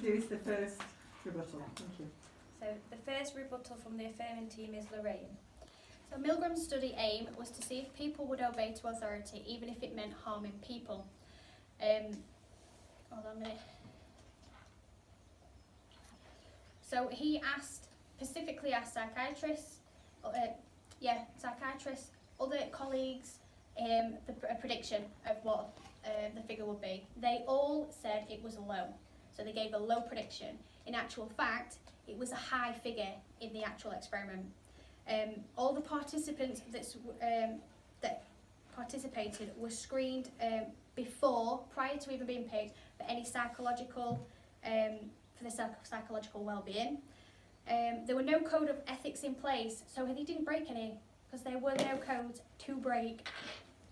do is the first rebuttal. Thank you. So the first rebuttal from the affirming team is Lorraine. So Milgram's study aim was to see if people would obey to authority, even if it meant harming people. Hold on a minute. So he specifically asked psychiatrists, other colleagues, a prediction of what the figure would be. They all said it was low, so they gave a low prediction. In actual fact, it was a high figure in the actual experiment. All the participants that participated were screened prior to even being picked for any psychological well-being. There were no code of ethics in place, so they didn't break any, because there were no codes to break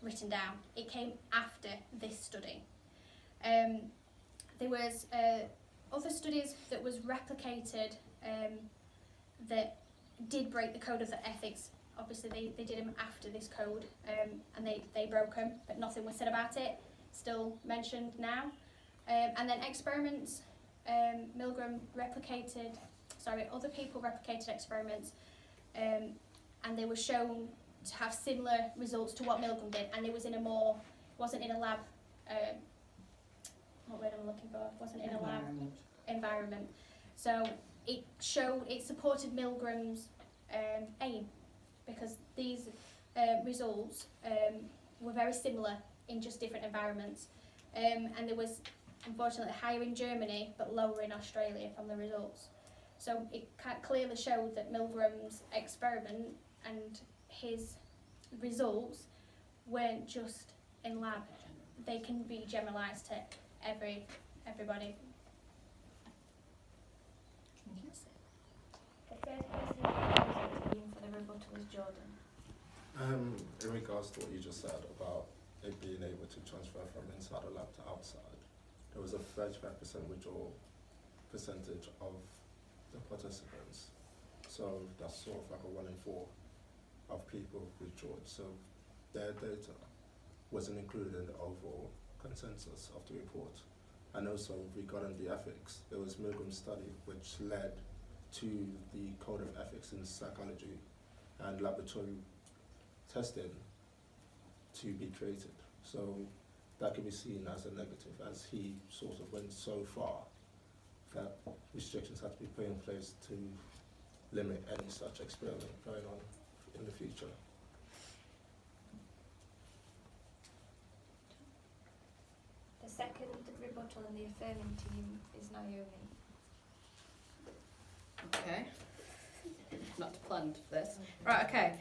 written down. It came after this study. There was other studies that was replicated that did break the code of the ethics. Obviously they did them after this code, and they broke them, but nothing was said about it. Still mentioned now. And then experiments, other people replicated experiments, and they were shown to have similar results to what Milgram did, and it was wasn't in a lab, what word am I looking for? Wasn't in a lab environment. So it supported Milgram's aim, because these results were very similar in just different environments. And there was, unfortunately, higher in Germany but lower in Australia from the results. So it clearly showed that Milgram's experiment and his results weren't just in lab. They can be generalised to everybody. The first person for the rebuttal is Jordan. In regards to what you just said about it being able to transfer from inside the lab to outside, there was a 35% withdrawal percentage of the participants. So that's sort of like a 1 in 4 of people withdrawed. So their data wasn't included in the overall consensus of the report. And also regarding the ethics, there was Milgram's study which led to the code of ethics in psychology and laboratory testing to be created. So that can be seen as a negative, as he sort of went so far that restrictions had to be put in place to limit any such experiment going on in the future. The second rebuttal in the affirming team is Naomi. Okay. Not planned for this. Right, okay.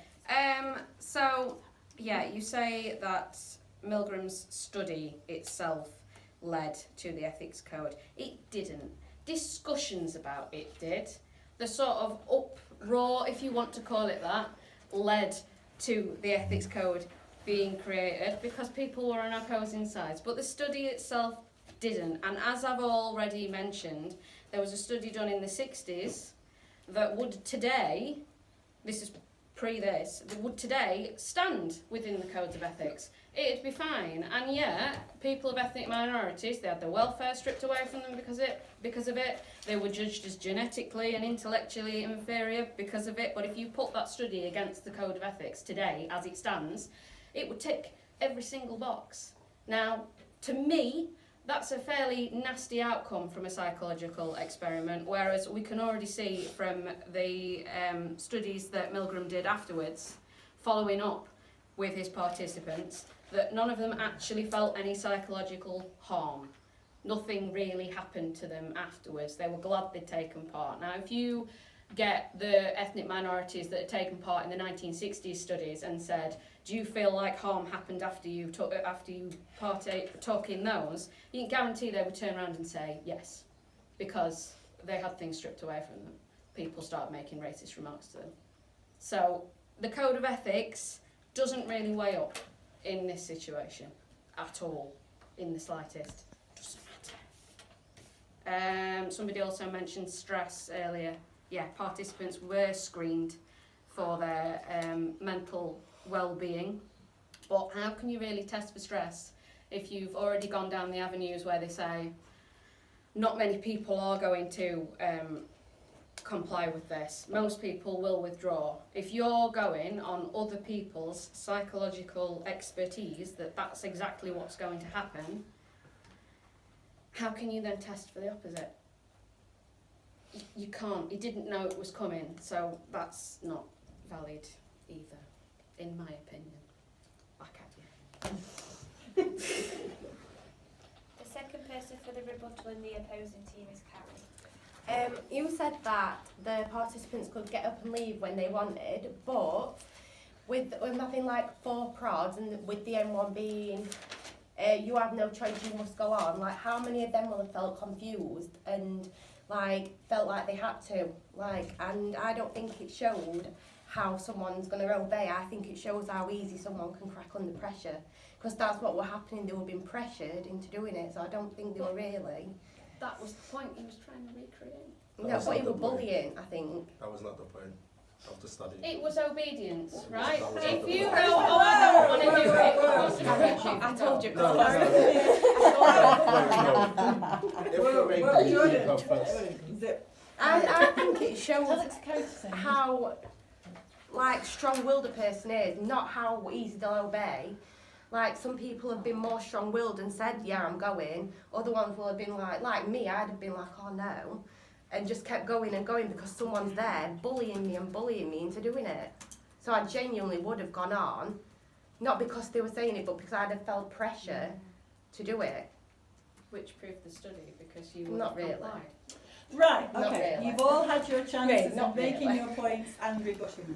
So, yeah, you say that Milgram's study itself led to the ethics code. It didn't. Discussions about it did. The sort of uproar, if you want to call it that, led to the ethics code being created because people were on opposing sides. But the study itself didn't. And as I've already mentioned, there was a study done in the 60s that would today, this is pre-this, that would today stand within the codes of ethics. It'd be fine. And yet, people of ethnic minorities, they had their welfare stripped away from them because of it. They were judged as genetically and intellectually inferior because of it. But if you put that study against the code of ethics today, as it stands, it would tick every single box. Now, to me, that's a fairly nasty outcome from a psychological experiment, whereas we can already see from the studies that Milgram did afterwards, following up with his participants, that none of them actually felt any psychological harm. Nothing really happened to them afterwards. They were glad they'd taken part. Now, if you get the ethnic minorities that had taken part in the 1960s studies and said, do you feel like harm happened after you took in those, you can guarantee they would turn around and say yes, because they had things stripped away from them. People started making racist remarks to them. So the code of ethics doesn't really weigh up in this situation at all, in the slightest. Doesn't matter. Somebody also mentioned stress earlier. Yeah, participants were screened for their mental well-being, but how can you really test for stress if you've already gone down the avenues where they say, not many people are going to comply with this. Most people will withdraw. If you're going on other people's psychological expertise that that's exactly what's going to happen, how can you then test for the opposite? You can't. You didn't know it was coming, so that's not valid either, in my opinion. Back at you. The second person for the rebuttal in the opposing team is Carrie. You said that the participants could get up and leave when they wanted, but with having like 4 prods and with the M1 being you have no choice, you must go on, like how many of them will have felt confused and like felt like they had to, like, and I don't think it showed how someone's going to obey. I think it shows how easy someone can crack under pressure, because that's what were happening. They were being pressured into doing it, so I don't think they were really. That was the point he was trying to recreate. That No, was but not it the was point. bullying, I think. That was not the point of the study. It was obedience, right? That was If not you the go, point. oh, I don't want to do it, of course you can. I told you. No, If you're making Jordan, her first, I think it shows Tell it to Kate to say. how like strong-willed a person is, not how easy they'll obey. Like some people have been more strong-willed and said, yeah, I'm going. Other ones will have been like me, I'd have been like, oh no, and just kept going and going because someone's there bullying me into doing it. So I genuinely would have gone on, not because they were saying it, but because I'd have felt pressure to do it. Which proved the study, because you Not really. complied. Right, Not okay, really. you've all had your chances not of making really. your points and rebutting them.